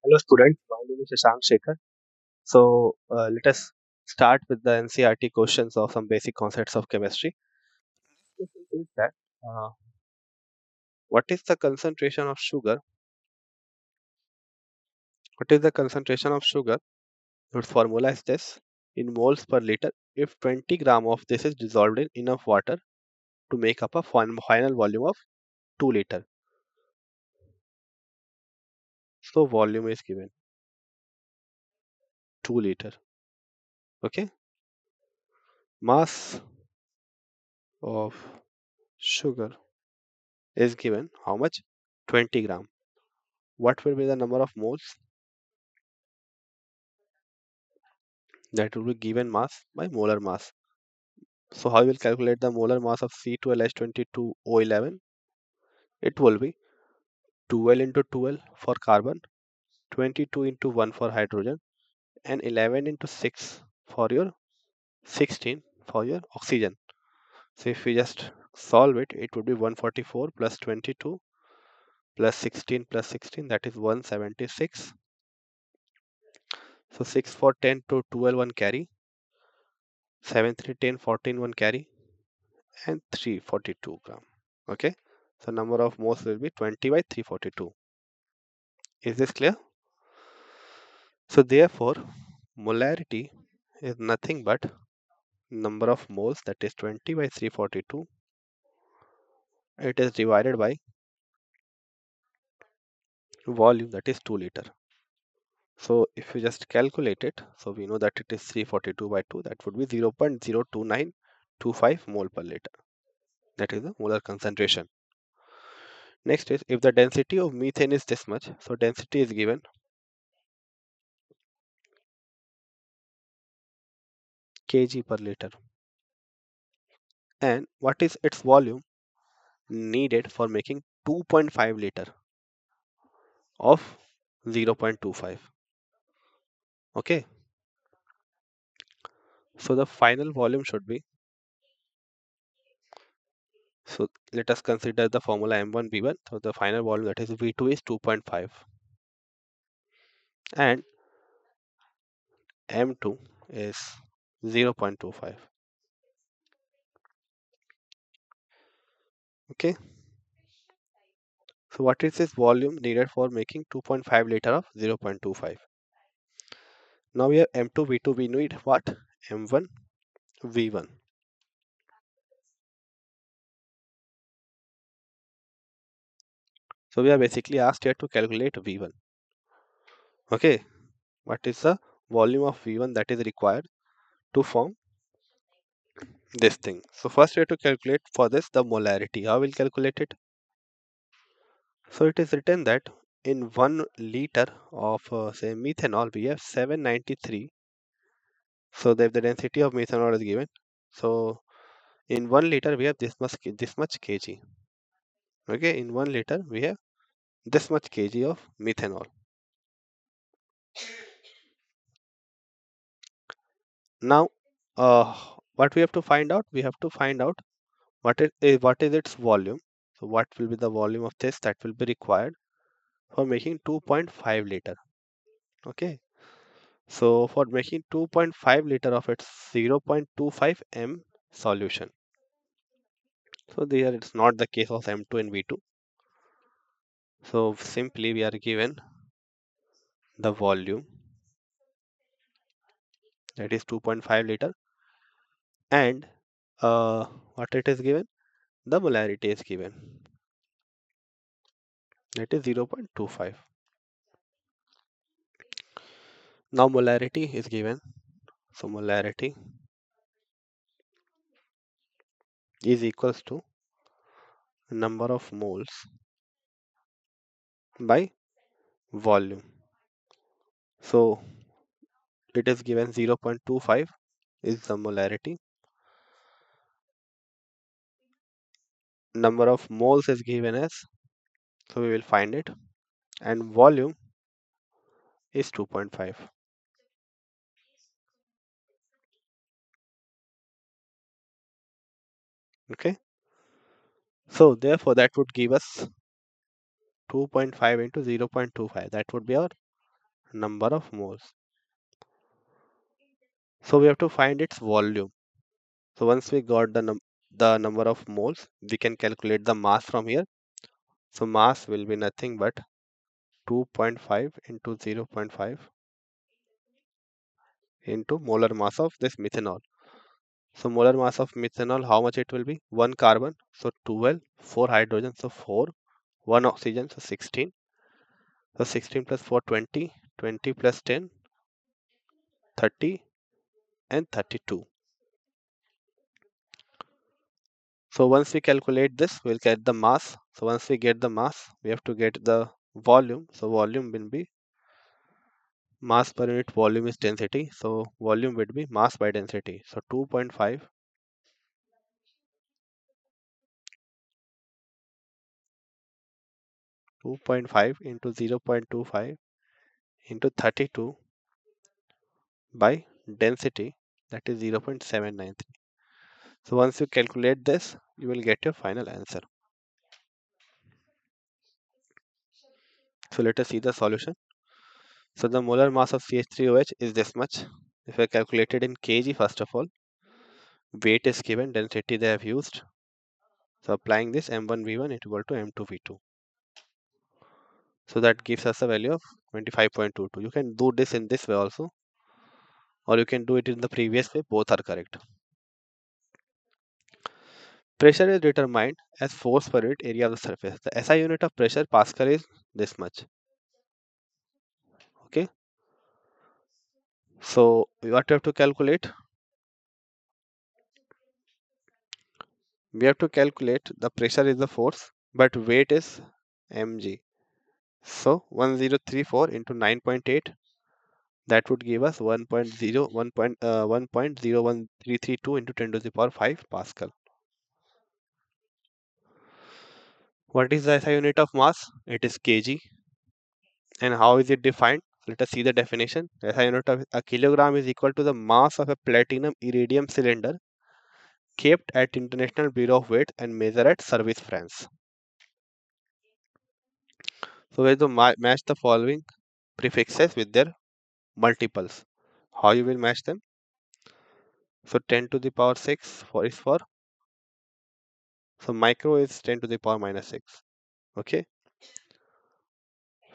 Hello students, my name is Shashank Shekhar. Let us start with the NCERT questions of some basic concepts of chemistry. Question is that uh, what is the concentration of sugar? What is the concentration of sugar? Its formula is this in moles per liter. If 20 gram of this is dissolved in enough water to make up a final volume of 2 liter. So volume is given 2 liter. Okay, mass of sugar is given how much? 20 gram. What will be the number of moles? That will be given mass by molar mass. So how we will calculate the molar mass of C12H22O11? It will be 12 into 12 for carbon, 22 into 1 for hydrogen, and 11 into 6 for your 16 for your oxygen. So if we just solve it, it would be 144 plus 22 plus 16 plus 16, that is 176. So 6 for 10 to 12 one carry, 7 3 10 14 one carry, and 342 gram. Okay, so number of moles will be 20 by 342. Is this clear? So therefore molarity is nothing but number of moles, that is 20 by 342. It is divided by volume, that is 2 liter. So if you just calculate it, so we know that it is 342 by 2, that would be 0.02925 mole per liter. That is the molar concentration. Next is if the density of methane is this much, so density is given kg per liter. And what is its volume needed for making 2.5 liter of 0.25? Okay, so the final volume should be, so let us consider the formula M1V1. So the final volume, that is V2, is 2.5 and M2 is 0.25. Okay, so what is this volume needed for making 2.5 liter of 0.25? Now we have M2 V2, we need what? M1 V1. So we are basically asked here to calculate V1. Okay, what is the volume of V1 that is required to form this thing? So first we have to calculate for this the molarity. How will calculate it? So it is written that in 1 liter of say methanol we have 793. So the density of methanol is given. So in 1 liter we have this much kg. Okay, in 1 liter we have this much kg of methanol. Now what we have to find out? We have to find out what is its volume. So what will be the volume of this that will be required for making 2.5 liter? Okay, so for making 2.5 liter of its 0.25 m solution. So there it's not the case of M2 and V2. So simply we are given the volume, that is 2.5 liter, and what it is given, the molarity is given, that is 0.25. Now molarity is given, so molarity is equals to number of moles by volume. So it is given 0.25 is the molarity, number of moles is given as, so we will find it, and volume is 2.5. Okay, so therefore that would give us 2.5 into 0.25, that would be our number of moles. So we have to find its volume. So once we got the number of moles, we can calculate the mass from here. So mass will be nothing but 2.5 into 0.5 into molar mass of this methanol. So molar mass of methanol, how much it will be? 1 carbon, so 12, 4 hydrogen, so 4, 1 oxygen, so 16. So 16 plus 4, 20, 20 plus 10, 30, and 32. So once we calculate this, we'll get the mass. So once we get the mass, we have to get the volume. So volume will be mass per unit volume is density. So volume would be mass by density. So 2.5 into 0.25 into 32 by density, that is 0.793. So once you calculate this, you will get your final answer. So let us see the solution. So the molar mass of CH3OH is this much. If I calculate it in kg, first of all, weight is given, density they have used. So applying this M1V1 equal to M2V2. So that gives us a value of 25.22. You can do this in this way also, or you can do it in the previous way. Both are correct. Pressure is determined as force per unit area of the surface. The SI unit of pressure, Pascal, is this much. Okay. So what we have to calculate? We have to calculate the pressure is the force, but weight is mg. So 1034 into 9.8, that would give us 1.01332 into 10 to the power 5 Pascal. What is the SI unit of mass? It is kg. And how is it defined? Let us see the definition. SI unit of a kilogram is equal to the mass of a platinum iridium cylinder kept at International Bureau of Weight and Measure at Service, France. So we have to match the following prefixes with their multiples. How you will match them? So 10 to the power 6 is for, so micro is 10 to the power minus 6. Okay.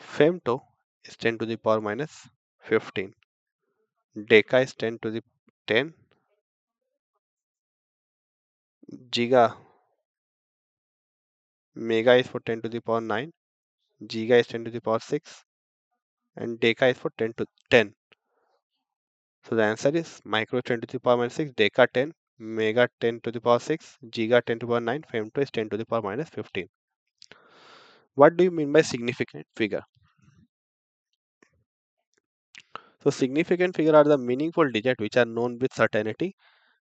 Femto is 10 to the power minus 15. Deca is 10 to the 10. Giga, mega is for 10 to the power 9. Giga is 10 to the power 6. And deca is for 10 to 10. So the answer is micro 10 to the power minus 6, deca 10, mega 10 to the power 6, giga 10 to the power 9, femto is 10 to the power minus 15. What do you mean by significant figure? So significant figure are the meaningful digits which are known with certainty.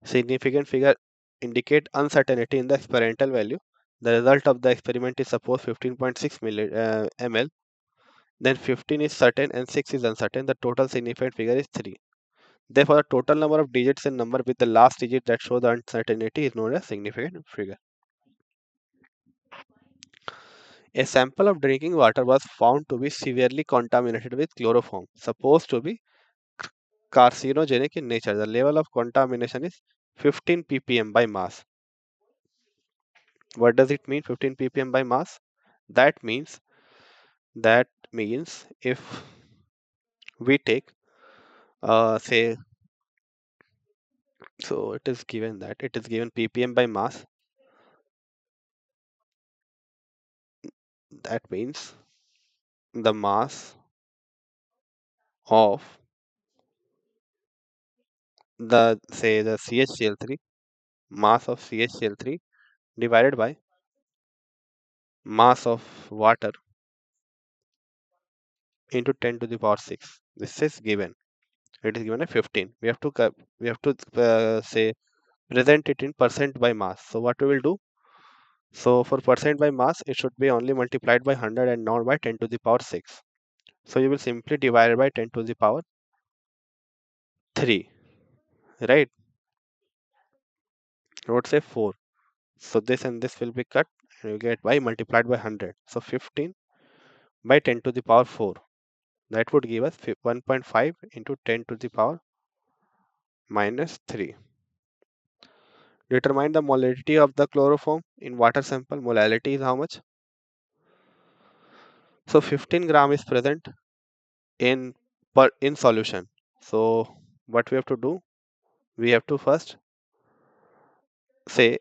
Significant figure indicate uncertainty in the experimental value. The result of the experiment is suppose 15.6 ml. Then 15 is certain and 6 is uncertain. The total significant figure is 3. Therefore, the total number of digits and number with the last digit that show the uncertainty is known as significant figure. A sample of drinking water was found to be severely contaminated with chloroform, supposed to be carcinogenic in nature. The level of contamination is 15 ppm by mass. What does it mean, 15 ppm by mass? That means if we take say, so it is given that it is given ppm by mass. That means the mass of the CHCl3, mass of CHCl3 divided by mass of water into 10 to the power 6. This is given. It is given as 15. We have to say present it in percent by mass. So what we will do? So for percent by mass, it should be only multiplied by 100 and not by 10 to the power 6. So you will simply divide it by 10 to the power 3, right? I would say 4. So this and this will be cut and you get y multiplied by 100. So 15 by 10 to the power 4. That would give us 1.5 into 10 to the power minus 3. Determine the molality of the chloroform in water sample. Molality is how much? So 15 gram is present in in solution. So what we have to do? We have to first say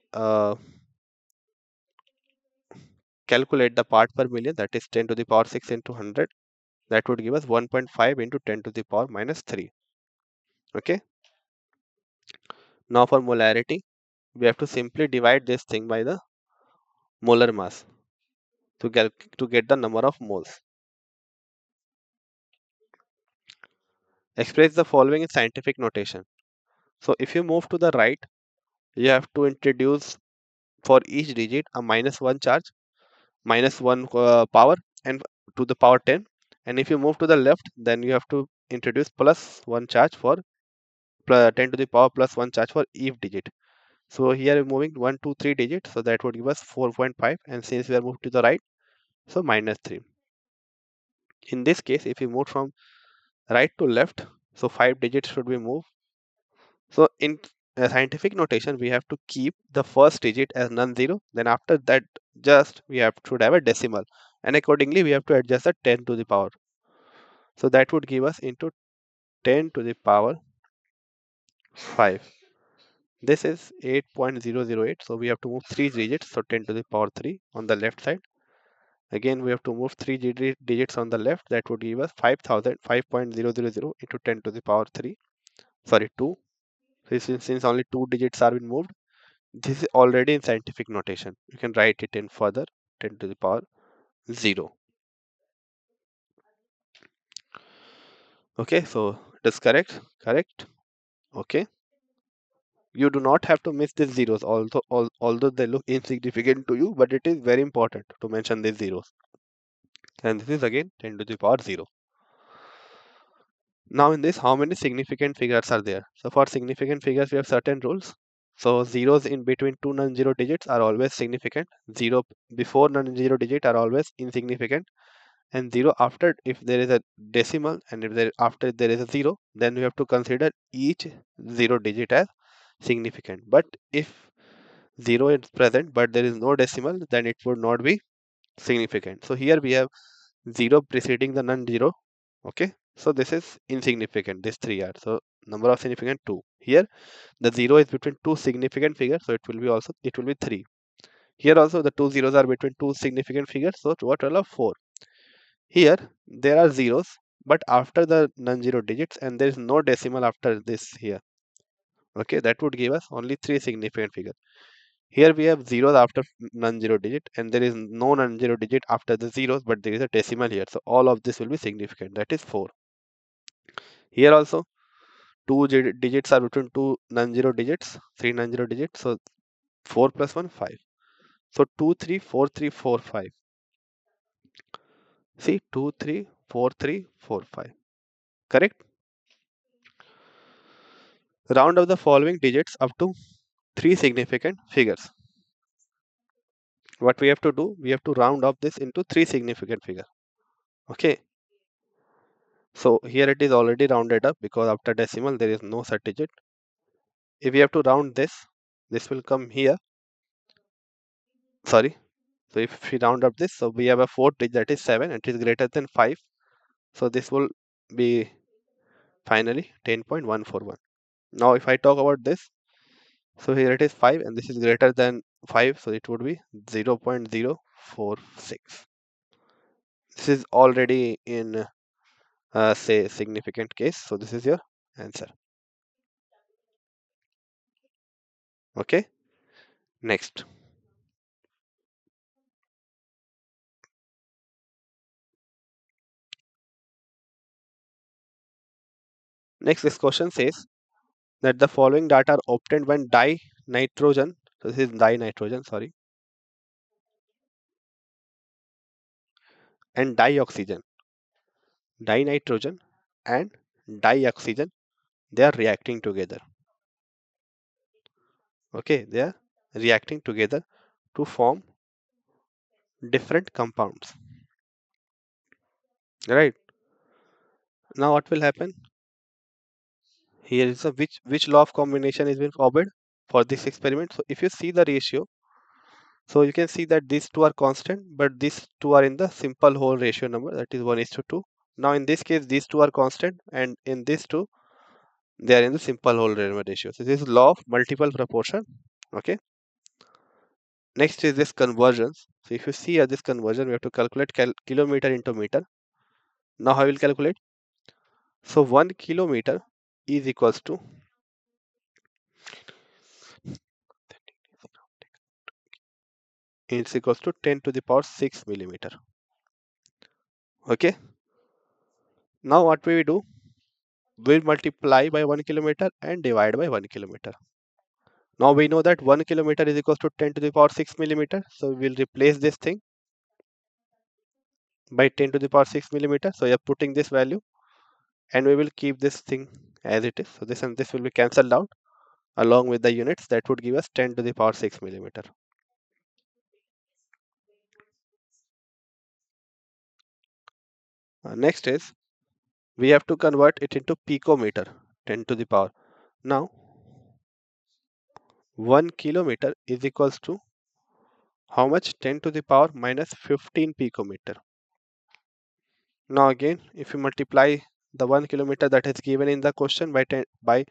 calculate the part per million, that is 10 to the power 6 into 100. That would give us 1.5 into 10 to the power minus 3. Okay. Now for molarity, we have to simply divide this thing by the molar mass to get the number of moles. Express the following in scientific notation. So if you move to the right, you have to introduce for each digit a -1 charge, -1 power, and to the power 10. And if you move to the left, then you have to introduce +1 charge for 10 to the power +1 charge for each digit. So here we're moving 1, 2, 3 digits, so that would give us 4.5. And since we are moved to the right, so -3. In this case, if you move from right to left, so 5 digits should be moved. So in scientific notation, we have to keep the first digit as non-zero. Then after that, just we should have a decimal, and accordingly we have to adjust the 10 to the power. So that would give us into 10 to the power 5. This is 8.008. So we have to move 3 digits. So 10 to the power 3 on the left side. Again, we have to move 3 digits on the left. That would give us 5,000 into 10 to the power 3. Sorry, 2. So since only 2 digits are been moved, this is already in scientific notation. You can write it in further 10 to the power 0. Okay, so it is correct. Correct. Okay. You do not have to miss these zeros, although they look insignificant to you, but it is very important to mention these zeros. And this is again 10 to the power 0. Now in this, how many significant figures are there? So for significant figures, we have certain rules. So zeros in between two non-zero digits are always significant. Zero before non-zero digit are always insignificant. And zero after, if there is a decimal, and if there after there is a zero, then we have to consider each zero digit as significant. But if zero is present but there is no decimal, then it would not be significant. So here we have 0 preceding the non-zero. Okay, so this is insignificant. This 3 are, so number of significant 2. Here the 0 is between two significant figures, so it will be 3. Here also the two zeros are between two significant figures, so total of 4. Here there are zeros, but after the non-zero digits, and there is no decimal after this here. Okay, that would give us only 3 significant figures. Here we have zeros after non-zero digit, and there is no non-zero digit after the zeros, but there is a decimal here. So all of this will be significant. That is 4. Here also two digits are between two non-zero digits, 3 non-zero digits. So 4 plus 1, 5. So 2, 3, 4, 3, 4, 5. See, 2, 3, 4, 3, 4, 5. Correct? Round up the following digits up to 3 significant figures. What we have to do, we have to round up this into 3 significant figures. Okay. So here it is already rounded up because after decimal there is no such digit. If we have to round this will come here. Sorry. So if we round up this, so we have a fourth digit, that is 7, and it is greater than 5. So this will be finally 10.141. Now if I talk about this, so here it is 5 and this is greater than 5, so it would be 0.046. This is already in say significant case, so this is your answer. Okay, next. This question says that the following data are obtained when dinitrogen, so this is dinitrogen, sorry, and dioxygen, dinitrogen and dioxygen, they are reacting together. Okay, they are reacting together to form different compounds, right? Now what will happen? Here is a which law of combination is being followed for this experiment. So if you see the ratio, so you can see that these two are constant, but these two are in the simple whole ratio number, that is 1:2. Now in this case, these two are constant, and in this two, they are in the simple whole number ratio. So this is law of multiple proportion. Okay. Next is this conversions. So if you see here this conversion, we have to calculate kilometer into meter. Now how will calculate? So 1 kilometer is equals to is equals to 10 to the power 6 millimeter. Okay. Now what we do? We'll multiply by 1 kilometer and divide by 1 kilometer. Now we know that 1 kilometer is equals to 10 to the power 6 millimeter. So we'll replace this thing by 10 to the power 6 millimeter. So you're putting this value, and we will keep this thing as it is. So this and this will be cancelled out along with the units. That would give us 10 to the power 6 millimeter. Next is we have to convert it into picometer, 10 to the power. Now 1 kilometer is equals to how much? 10 to the power minus 15 picometer. Now again, if you multiply the 1 kilometer that is given in the question by 10 by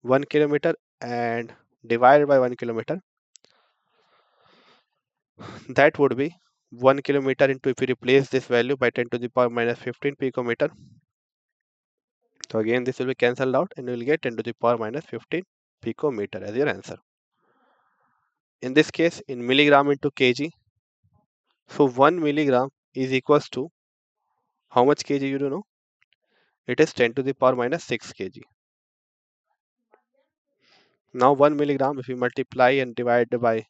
1 kilometer and divide by 1 kilometer, that would be 1 kilometer into, if you replace this value by 10 to the power minus 15 picometer. So again, this will be cancelled out, and you will get 10 to the power minus 15 picometer as your answer. In this case, in milligram into kg, so 1 milligram is equals to how much kg, you don't know? It is 10 to the power minus 6 kg. Now 1 milligram, if you multiply and divide by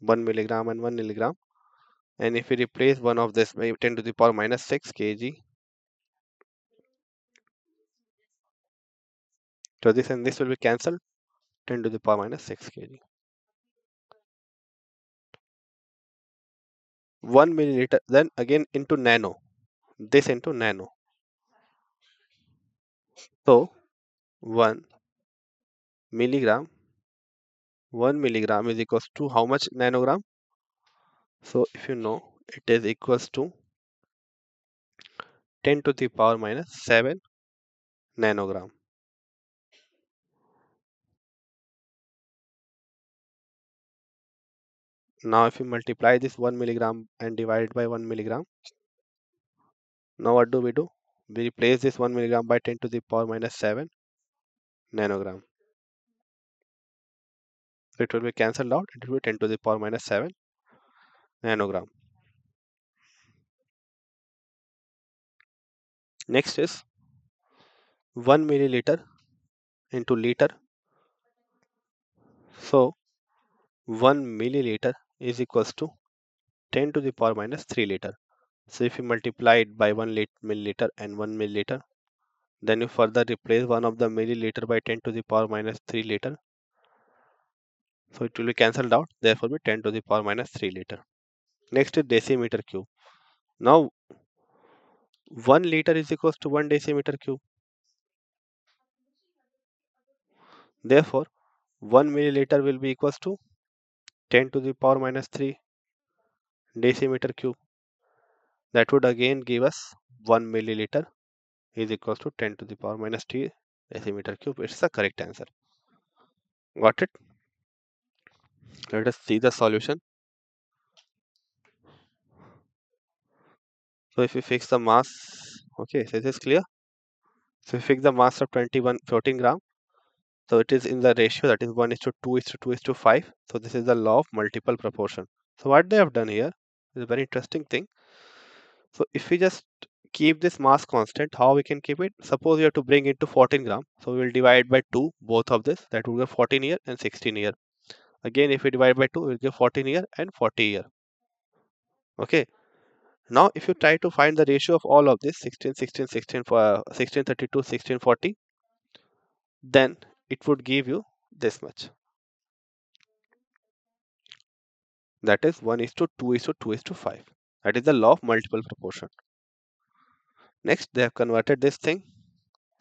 1 milligram and 1 milligram, and if we replace one of this by 10 to the power minus 6 kg, so this and this will be cancelled, 10 to the power minus 6 kg. 1 milliliter, then again into nano, this into nano. So 1 milligram, 1 milligram is equals to how much nanogram? So if you know, it is equals to 10 to the power minus 7 nanogram. Now if you multiply this 1 milligram and divide by 1 milligram, now what do? We replace this 1 milligram by 10 to the power minus 7 nanogram. So it will be cancelled out. It will be 10 to the power minus 7 nanogram. Next is 1 milliliter into liter. So 1 milliliter is equals to 10 to the power minus 3 liter. So if you multiply it by 1 milliliter and 1 milliliter, then you further replace one of the milliliter by 10 to the power minus 3 liter. So it will be cancelled out. Therefore, be 10 to the power minus 3 liter. Next is decimeter cube. Now 1 liter is equals to 1 decimeter cube. Therefore, 1 milliliter will be equals to 10 to the power minus 3 decimeter cube. That would again give us 1 milliliter is equals to 10 to the power minus 3 decimeter cube. It's the correct answer. Got it? Let us see the solution. So if we fix the mass, okay, so this is clear. So we fix the mass of 14 gram. So it is in the ratio that is 1:2:2:5. So this is the law of multiple proportion. So what they have done here is a very interesting thing. So if we just keep this mass constant, how we can keep it? Suppose you have to bring it to 14 gram. So we will divide by 2 both of this. That will give 14 here and 16 here. Again, if we divide by 2, we will give 14 here and 40 here. Okay. Now, if you try to find the ratio of all of this 16, 16, 16, 1632, 1640, then it would give you this much. That is 1:2:2:5. That is the law of multiple proportion. Next, they have converted this thing.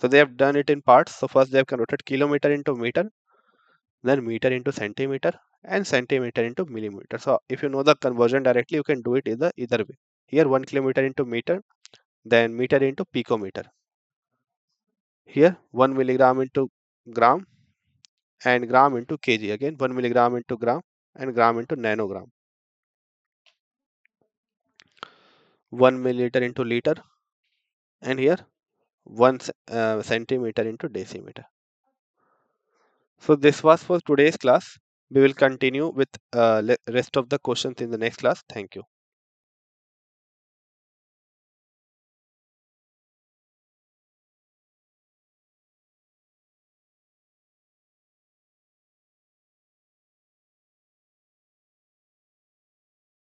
So they have done it in parts. So first they have converted kilometer into meter, then meter into centimeter, and centimeter into millimeter. So if you know the conversion directly, you can do it either way. Here 1 kilometer into meter, then meter into picometer. Here 1 milligram into gram and gram into kg. Again 1 milligram into gram and gram into nanogram. 1 milliliter into liter, and here 1 centimeter into decimeter. So this was for today's class. We will continue with rest of the questions in the next class. Thank you.